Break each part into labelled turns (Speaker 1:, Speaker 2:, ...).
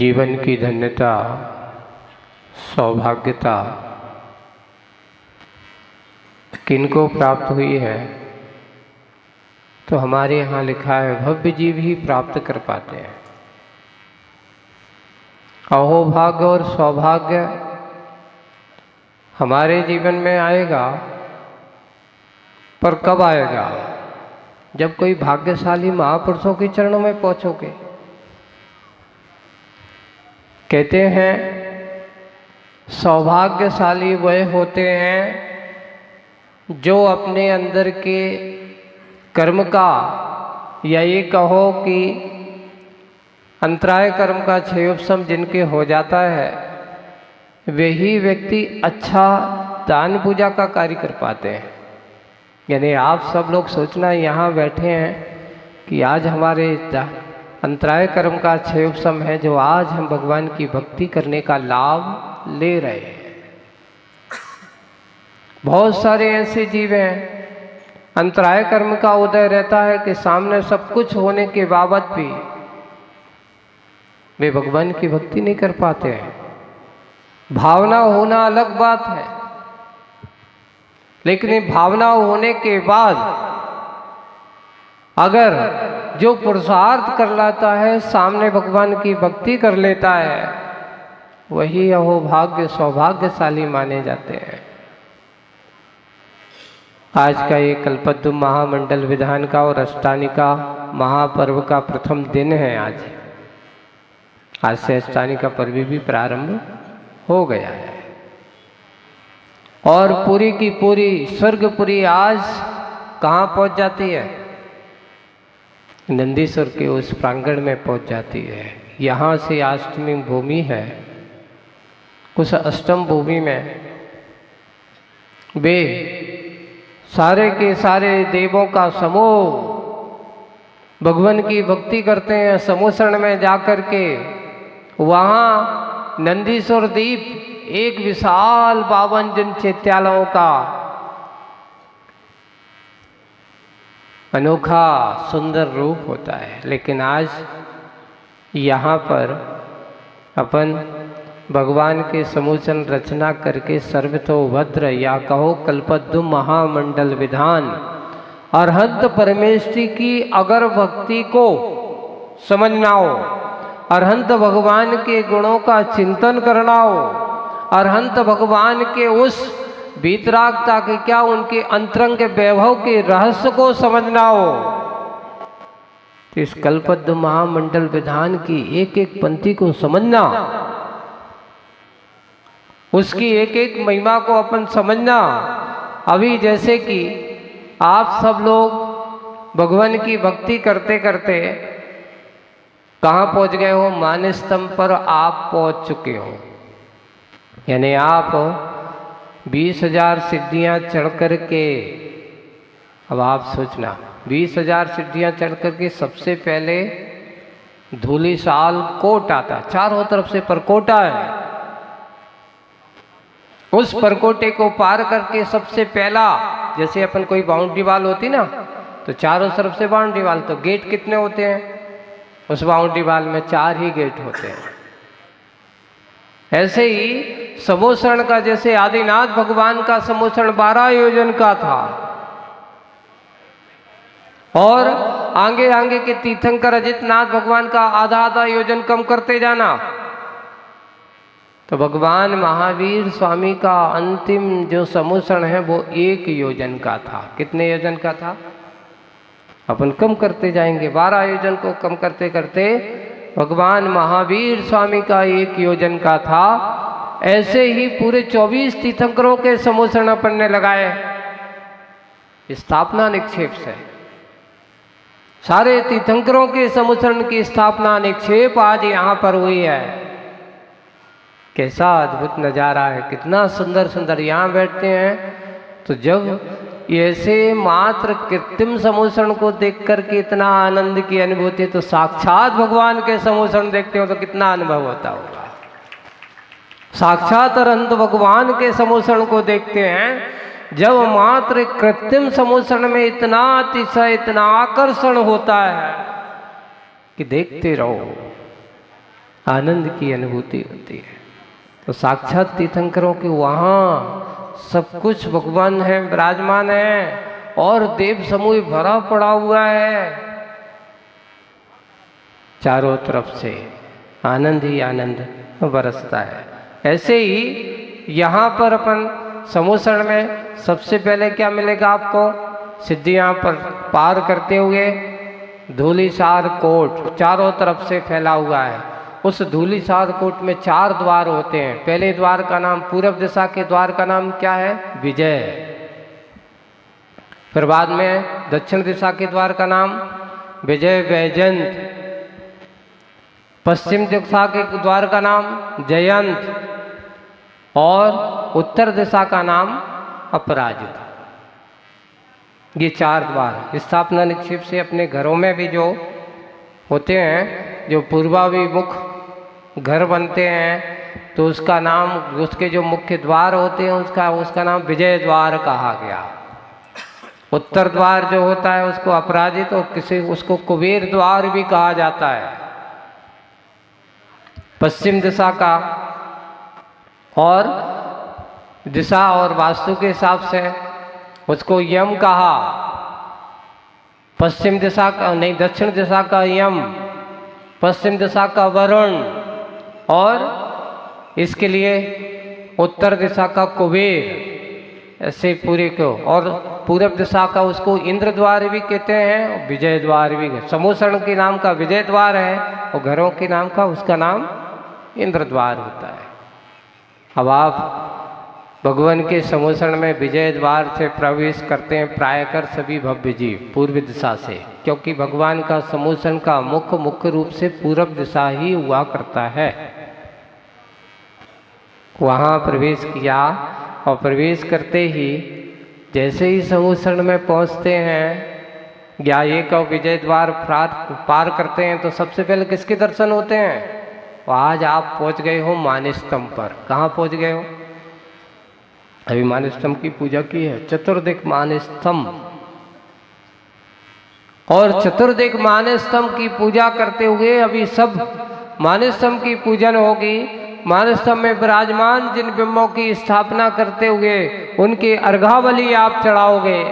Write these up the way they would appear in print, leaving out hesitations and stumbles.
Speaker 1: जीवन की धन्यता, सौभाग्यता किनको प्राप्त हुई है? तो हमारे यहाँ लिखा है भव्य जीव ही प्राप्त कर पाते हैं। अहोभाग्य और सौभाग्य हमारे जीवन में आएगा, पर कब आएगा? जब कोई भाग्यशाली महापुरुषों के चरणों में पहुंचोगे। कहते हैं सौभाग्यशाली वह होते हैं जो अपने अंदर के कर्म का, या ये कहो कि अंतराय कर्म का क्षयोपशम जिनके हो जाता है, वही व्यक्ति अच्छा दान पूजा का कार्य कर पाते हैं। यानी आप सब लोग सोचना यहाँ बैठे हैं कि आज हमारे अंतराय कर्म का क्षयोपशम है, जो आज हम भगवान की भक्ति करने का लाभ ले रहे हैं। बहुत सारे ऐसे जीव हैं, अंतराय कर्म का उदय रहता है कि सामने सब कुछ होने के बावजूद भी वे भगवान की भक्ति नहीं कर पाते हैं। भावना होना अलग बात है, लेकिन ये भावना होने के बाद अगर जो पुरुषार्थ कर लेता है, सामने भगवान की भक्ति कर लेता है, वही अहोभाग्य सौभाग्यशाली माने जाते हैं। आज का ये कल्पद्रुम महामंडल विधान का और अष्टानिका महापर्व का प्रथम दिन है। आज से अष्टानिका पर्व भी प्रारंभ हो गया है और पूरी की पूरी स्वर्गपुरी आज कहाँ पहुँच जाती है? नंदीश्वर के उस प्रांगण में पहुँच जाती है। यहाँ से अष्टमी भूमि है, उस अष्टम भूमि में वे सारे के सारे देवों का समूह भगवान की भक्ति करते हैं। समूसरण में जाकर के वहाँ नंदीश्वर दीप एक विशाल 52 जन चैत्यालयों का अनोखा सुंदर रूप होता है। लेकिन आज यहाँ पर अपन भगवान के समूचन रचना करके सर्वतोभद्र, या कहो कल्पद्रुम महामंडल विधान, अरहंत परमेष्ठी की अगर भक्ति को समझना हो, अरहंत भगवान के गुणों का चिंतन करना हो, अरहंत भगवान के उस वीतरागता के, क्या उनके अंतरंग वैभव के रहस्य को समझना हो, तो इस कल्पद्रुम महामंडल विधान की एक एक पंक्ति को समझना, उसकी एक एक महिमा को अपन समझना। अभी जैसे कि आप सब लोग भगवान की भक्ति करते करते कहाँ पहुँच गए हो? मानस्तंभ पर आप पहुँच चुके हो। यानी आप 20,000 सीढ़ियाँ चढ़ कर के, अब आप सोचना 20,000 सीढ़ियाँ चढ़ कर के सबसे पहले धूलिसाल कोट आता, चारों तरफ से परकोटा है। उस परकोटे को पार करके सबसे पहला, जैसे अपन कोई बाउंड्री वाल होती ना, तो चारों तरफ से बाउंड्री वाल, तो गेट कितने होते हैं? उस बाउंड्री वाल में 4 ही गेट होते हैं। ऐसे ही समूसरण का, जैसे आदिनाथ भगवान का समूसरण 12 योजन का था, और आगे आगे के तीर्थंकर अजितनाथ भगवान का आधा आधा योजन कम करते जाना, तो भगवान महावीर स्वामी का अंतिम जो समूसरण है वो 1 योजन का था। कितने योजन का था? अपन कम करते जाएंगे, 12 योजन को कम करते करते भगवान महावीर स्वामी का 1 योजन का था। ऐसे ही पूरे 24 तीर्थंकरों के समूसरण अपन ने लगाए स्थापना निक्षेप से। सारे तीर्थंकरों के समूसरण की स्थापना निक्षेप आज यहाँ पर हुई है। कैसा अद्भुत नज़ारा है, कितना सुंदर सुंदर यहाँ बैठते हैं। तो जब ऐसे मात्र कृत्रिम समूसरण को देख कर के इतना आनंद की अनुभूति, तो साक्षात भगवान के समूसरण देखते हो तो कितना अनुभव होता होगा। साक्षात अनंत भगवान के समूसरण को देखते हैं, जब मात्र कृत्रिम समूसरण में इतना अतिशय, इतना आकर्षण होता है कि देखते रहो। आनंद की अनुभूति होती है। तो साक्षात तीर्थंकरों के वहाँ सब कुछ भगवान है, विराजमान है, और देव समूह भरा पड़ा हुआ है। चारों तरफ से आनंद ही आनंद बरसता है। ऐसे ही यहाँ पर अपन समूसण में सबसे पहले क्या मिलेगा आपको? सिद्धियाँ पर पार करते हुए धूलिसार कोट चारों तरफ से फैला हुआ है। उस धूलिसार कोट में 4 द्वार होते हैं। पहले द्वार का नाम, पूर्व दिशा के द्वार का नाम क्या है? विजय। फिर बाद में दक्षिण दिशा के द्वार का नाम विजय वैजयंत। पश्चिम दिशा के द्वार का नाम जयंत, और उत्तर दिशा का नाम अपराजित। ये 4 द्वार स्थापना निक्षेप से अपने घरों में भी जो होते हैं, जो पूर्वाभिमुख घर बनते हैं, तो उसका नाम, उसके जो मुख्य द्वार होते हैं उसका नाम विजय द्वार कहा गया। उत्तर द्वार जो होता है उसको अपराजित, और उसको कुबेर द्वार भी कहा जाता है। पश्चिम दिशा का और दिशा और वास्तु के हिसाब से उसको यम कहा। पश्चिम दिशा का नहीं, दक्षिण दिशा का यम, पश्चिम दिशा का वरुण, और इसके लिए उत्तर दिशा का कुबेर, ऐसे पूरे को। और पूरब दिशा का उसको इंद्र द्वार भी कहते हैं, विजय द्वार भी। समूसण के नाम का विजय द्वार है, और घरों के नाम का उसका नाम इंद्र द्वार होता है। अब आप भगवान के समूसण में विजय द्वार से प्रवेश करते हैं प्रायकर सभी भव्य जीव पूर्व दिशा से, क्योंकि भगवान का समूसण का मुख्य रूप से पूर्व दिशा ही हुआ करता है। वहाँ प्रवेश किया, और प्रवेश करते ही जैसे ही समूसण में पहुँचते हैं या ये कहो विजय द्वार पार करते हैं, तो सबसे पहले किसके दर्शन होते हैं? आज आप पहुँच गए हो मानस्तंभ पर। कहाँ पहुँच गए हो? अभी मानस्तंभ की पूजा की है, चतुर्दिक मानस्तंभ। और चतुर्दिक मानस्तंभ की पूजा करते हुए अभी सब मानस्तंभ की पूजन होगी। मानस्तंभ में विराजमान जिन बिंबों की स्थापना करते हुए उनकी अर्घावली आप चढ़ाओगे।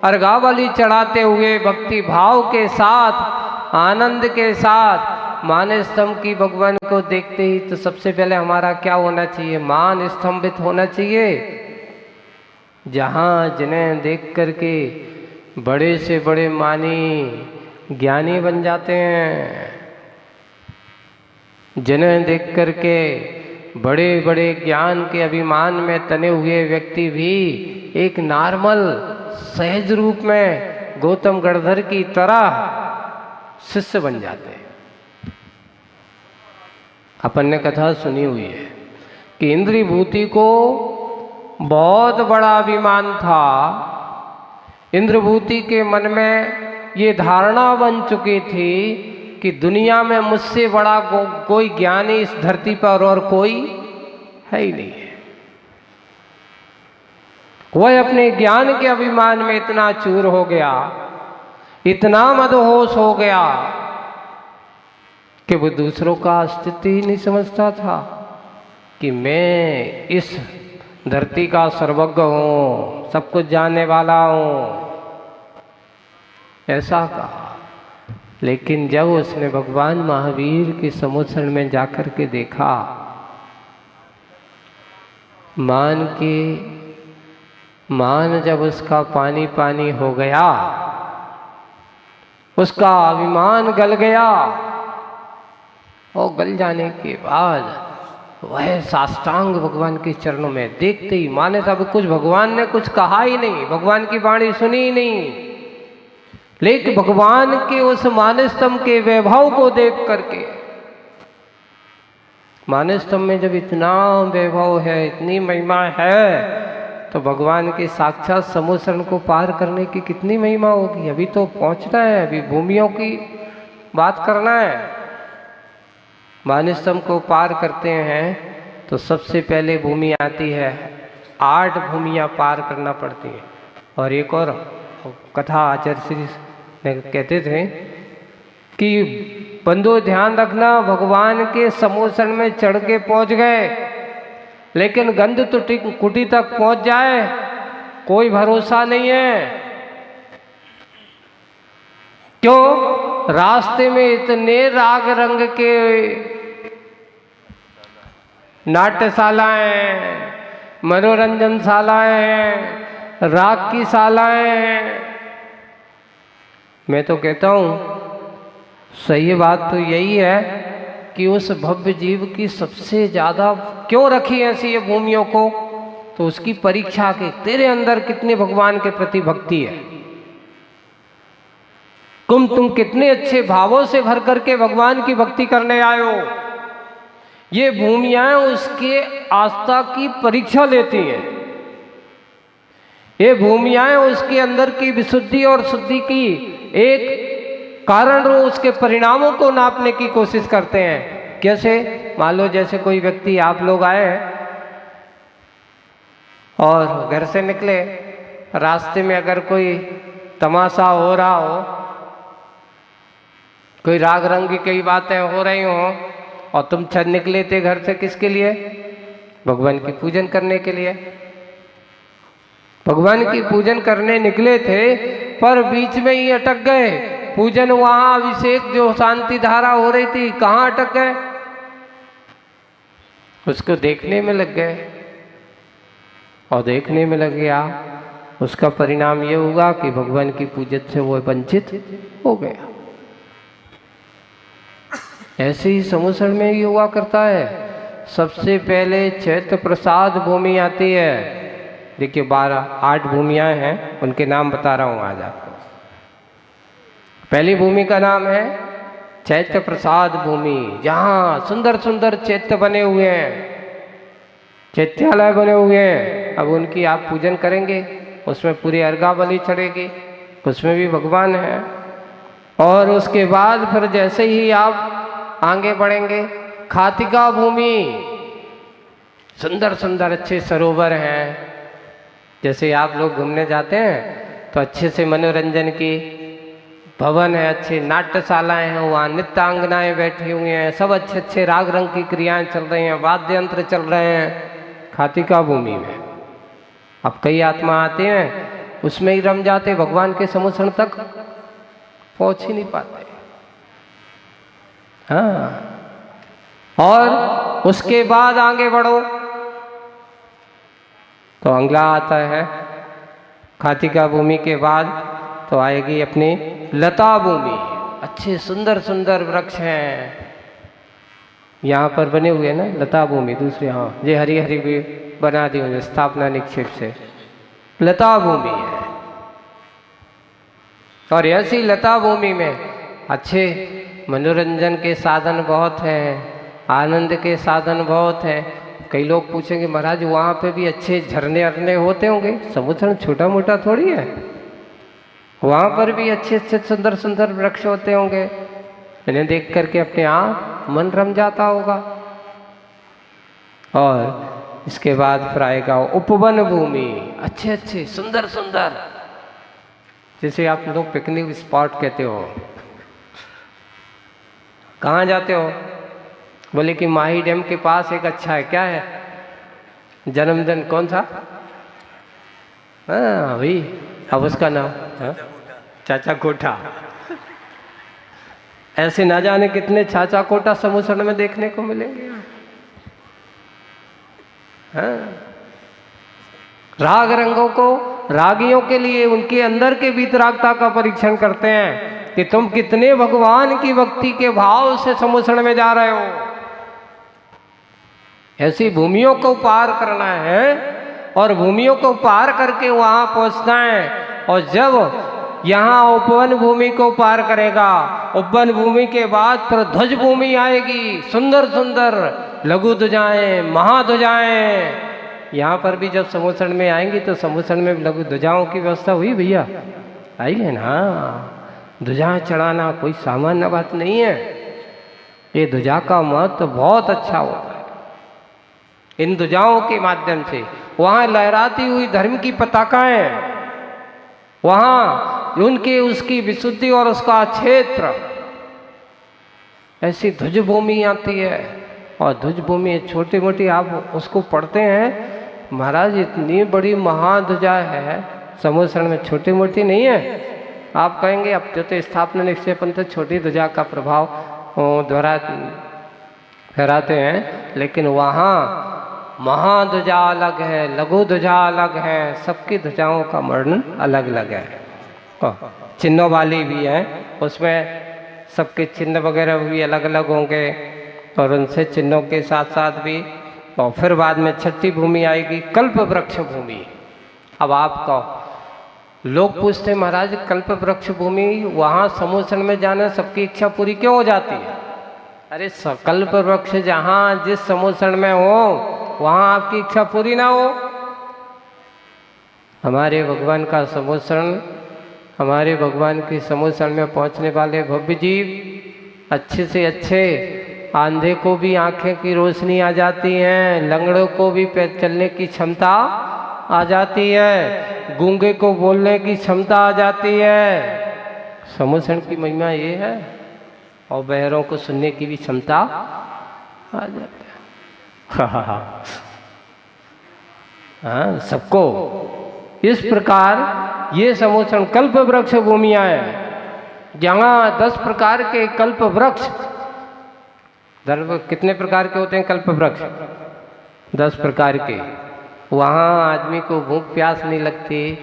Speaker 1: अर्घावली चढ़ाते हुए भक्ति भाव के साथ, आनंद के साथ मान स्तंभ की भगवान को देखते ही तो सबसे पहले हमारा क्या होना चाहिए? मान स्तंभित होना चाहिए। जहाँ जिन्हें देख करके बड़े से बड़े मानी ज्ञानी बन जाते हैं, जिन्हें देख करके बड़े बड़े ज्ञान के अभिमान में तने हुए व्यक्ति भी एक नॉर्मल सहज रूप में गौतम गणधर की तरह शिष्य बन जाते हैं। अपन ने कथा सुनी हुई है कि इंद्रभूति को बहुत बड़ा अभिमान था। इंद्रभूति के मन में ये धारणा बन चुकी थी कि दुनिया में मुझसे बड़ा कोई ज्ञानी इस धरती पर और कोई है ही नहीं है। वह अपने ज्ञान के अभिमान में इतना चूर हो गया, इतना मदहोश हो गया कि वो दूसरों का अस्तित्व ही नहीं समझता था कि मैं इस धरती का सर्वज्ञ हूँ, सब कुछ जानने वाला हूँ, ऐसा कहा। लेकिन जब उसने भगवान महावीर के समूसण में जाकर के देखा, मान जब उसका पानी पानी हो गया, उसका अभिमान गल गया, और गल जाने के बाद वह साष्टांग भगवान के चरणों में देखते ही माने तब कुछ भगवान ने कुछ कहा ही नहीं, भगवान की वाणी सुनी ही नहीं, लेकिन भगवान के उस मानस्तंभ के वैभव को देख करके, मानस्तंभ में जब इतना वैभव है, इतनी महिमा है, तो भगवान के साक्षात समूसण को पार करने की कितनी महिमा होगी। अभी तो पहुंचना है, अभी भूमियों की बात करना है। मानस्तंभ को पार करते हैं तो सबसे पहले भूमि आती है, 8 भूमियाँ पार करना पड़ती है। और एक और कथा आचार्य श्री कहते थे कि बंधु ध्यान रखना, भगवान के समोसन में चढ़ के पहुंच गए, लेकिन गंध कुटी तक पहुंच जाए कोई भरोसा नहीं है। क्यों? रास्ते में इतने राग रंग के नाट्यशालाएं, मनोरंजन शालाएं हैं, राग की शालाएं हैं। मैं तो कहता हूँ सही बात तो यही है कि उस भव्य जीव की सबसे ज़्यादा क्यों रखी ऐसी ये भूमियों को, तो उसकी परीक्षा के तेरे अंदर कितने भगवान के प्रति भक्ति है, तुम कितने अच्छे भावों से भर करके भगवान की भक्ति करने आए हो। ये भूमियां उसके आस्था की परीक्षा लेती हैं। ये भूमियां उसके अंदर की विशुद्धि और शुद्धि की एक कारण रूप उसके परिणामों को नापने की कोशिश करते हैं। कैसे? मान लो जैसे कोई व्यक्ति, आप लोग आए और घर से निकले, रास्ते में अगर कोई तमाशा हो रहा हो, कोई राग रंग की कई बातें हो रही हो, और तुम चल निकले थे घर से किसके लिए? भगवान की पूजन करने के लिए। भगवान की पूजन करने निकले थे, पर बीच में ही अटक गए। पूजन वहां, अभिषेक जो शांति धारा हो रही थी, कहाँ अटक गए? उसको देखने में लग गए, और देखने में लग गया, उसका परिणाम ये होगा कि भगवान की पूजन से वो वंचित हो गया। ऐसे ही समुसण में ही हुआ करता है। सबसे पहले चैत्र प्रसाद भूमि आती है। देखिए 8 भूमियाँ हैं, उनके नाम बता रहा हूँ आज आपको। पहली भूमि का नाम है चैत्र प्रसाद भूमि, जहाँ सुंदर सुंदर चैत्य बने हुए हैं, चैत्यालय बने हुए हैं। अब उनकी आप पूजन करेंगे, उसमें पूरी अर्घाबलि चढ़ेगी, उसमें भी भगवान है। और उसके बाद फिर जैसे ही आप आगे बढ़ेंगे, खातिका भूमि, सुंदर सुंदर अच्छे सरोवर हैं। जैसे आप लोग घूमने जाते हैं तो अच्छे से मनोरंजन की भवन है, अच्छी नाट्यशालाएं हैं, वहाँ नृत्यांगनाएं बैठी हुई हैं, सब अच्छे अच्छे राग रंग की क्रियाएं चल रही हैं, वाद्य यंत्र चल रहे हैं खातिका भूमि में। अब कई आत्मा आते हैं, उसमें ही रम जाते, भगवान के समुसण तक पहुंच ही नहीं पाते। हाँ, और उसके बाद आगे बढ़ो तो अगला आता है, खातिका भूमि के बाद तो आएगी अपनी लता भूमि। अच्छे सुंदर सुंदर वृक्ष हैं यहाँ पर बने हुए ना, लता भूमि। दूसरे, हाँ, ये हरी हरी भी बना दी हुई स्थापना निक्षेप से लता भूमि है। और ऐसी लता भूमि में अच्छे मनोरंजन के साधन बहुत हैं, आनंद के साधन बहुत हैं। कई लोग पूछेंगे महाराज वहाँ पे भी अच्छे झरने अरने होते होंगे? समुद्र छोटा मोटा थोड़ी है, वहाँ पर भी अच्छे अच्छे सुंदर सुंदर वृक्ष होते होंगे। इन्हें देख करके अपने आप मन रम जाता होगा। और इसके बाद फिर आएगा उपवन भूमि, अच्छे अच्छे सुंदर सुंदर, जैसे आप लोग पिकनिक स्पॉट कहते हो। कहाँ जाते हो? बोले कि माही डैम के पास एक अच्छा है, क्या है? जन्मदिन कौन सा? हाँ भाई, अब उसका नाम चाचा कोठा। ऐसे ना जाने कितने चाचा कोठा समुसण में देखने को मिलेंगे। हाँ, राग रंगों को रागियों के लिए उनके अंदर के वीतरागता का परीक्षण करते हैं कि तुम कितने भगवान की भक्ति के भाव से समुसण में जा रहे हो। ऐसी भूमियों को पार करना है और भूमियों को पार करके वहां पहुंचना है। और जब यहाँ उपवन भूमि को पार करेगा, उपवन भूमि के बाद फिर ध्वज भूमि आएगी, सुंदर सुंदर लघु ध्वजाएं, महाध्वजाएं। यहाँ पर भी जब समुसण में आएंगी तो समुसण में लघु ध्वजाओं की व्यवस्था हुई भैया, आई है ना। ध्वजा चढ़ाना कोई सामान्य बात नहीं है। ये ध्वजा का महत्व बहुत अच्छा होता है। इन ध्वजाओं के माध्यम से वहाँ लहराती हुई धर्म की पताकाएं, वहाँ उनके उसकी विशुद्धि और उसका क्षेत्र, ऐसी ध्वज भूमि आती है, और ध्वज भूमि छोटी मोटी आप उसको पढ़ते हैं, महाराज इतनी बड़ी महाध्वजा है समूसरण में, छोटी मोटी नहीं है। आप कहेंगे अब तो स्थापना निश्चय पंथ छोटी ध्वजा का प्रभाव द्वारा फहराते हैं, लेकिन वहाँ महाध्वजा अलग है, लघु ध्वजा अलग है, सबकी ध्वजाओं का वर्णन अलग अलग है। चिन्हों वाली भी है, उसमें सबके चिन्ह वगैरह भी अलग अलग होंगे, और उनसे चिन्हों के साथ साथ भी। और फिर बाद में छठी भूमि आएगी, कल्प वृक्ष भूमि। अब आप कहो, लोग पूछते हैं महाराज कल्प वृक्ष भूमि, वहाँ समूसण में जाना सबकी इच्छा पूरी क्यों हो जाती है? अरे कल्प वृक्ष जहाँ जिस समूसण में हो वहाँ आपकी इच्छा पूरी ना हो। हमारे भगवान का समूसण, हमारे भगवान की समूसण में पहुँचने वाले भव्य जीव अच्छे से अच्छे, आंधे को भी आंखें की रोशनी आ जाती है, लंगड़ों को भी पैर चलने की क्षमता आ जाती है, गूंगे को बोलने की क्षमता आ जाती है। समूसण की महिमा ये है, और बहरों को सुनने की भी क्षमता आ जाती है। हाँ, सबको इस प्रकार ये समूसण कल्प वृक्ष भूमियाँ हैं, जहाँ 10 प्रकार के कल्प वृक्ष, कितने प्रकार के होते हैं कल्प वृक्ष? 10 प्रकार के। वहाँ आदमी को भूख प्यास नहीं लगती,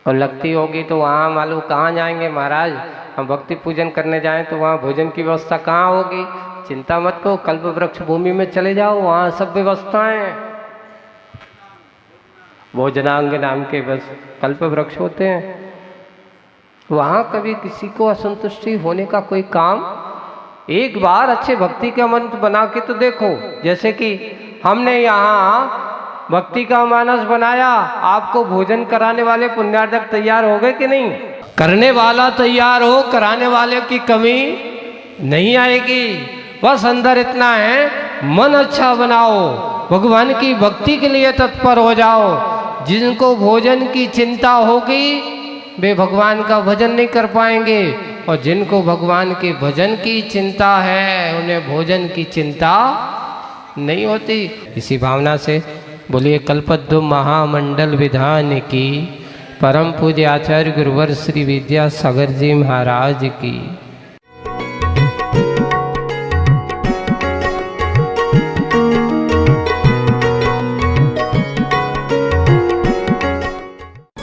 Speaker 1: और लगती होगी तो वहाँ मालूम कहाँ जाएंगे महाराज, हम भक्ति पूजन करने जाएं तो वहाँ भोजन की व्यवस्था कहाँ होगी? चिंता मत करो, कल्प वृक्ष भूमि में चले जाओ, वहाँ सब व्यवस्थाएं हैं। भोजनांग नाम के बस कल्प वृक्ष होते हैं। वहाँ कभी किसी को असंतुष्टि होने का कोई काम, एक बार अच्छे भक्ति का मंत्र बना के तो देखो। जैसे कि हमने यहाँ भक्ति का मानस बनाया, आपको भोजन कराने वाले पुण्यार्जक तैयार हो गए कि नहीं? करने वाला तैयार हो, कराने वाले की कमी नहीं आएगी। बस अंदर इतना है, मन अच्छा बनाओ, भगवान की भक्ति के लिए तत्पर हो जाओ। जिनको भोजन की चिंता होगी वे भगवान का भजन नहीं कर पाएंगे, और जिनको भगवान के भजन की चिंता है उन्हें भोजन की चिंता नहीं होती। इसी भावना से बोलिए कल्पद्रु महामंडल विधान की, परम पूज्य आचार्य गुरुवर श्री विद्यासागर जी महाराज की।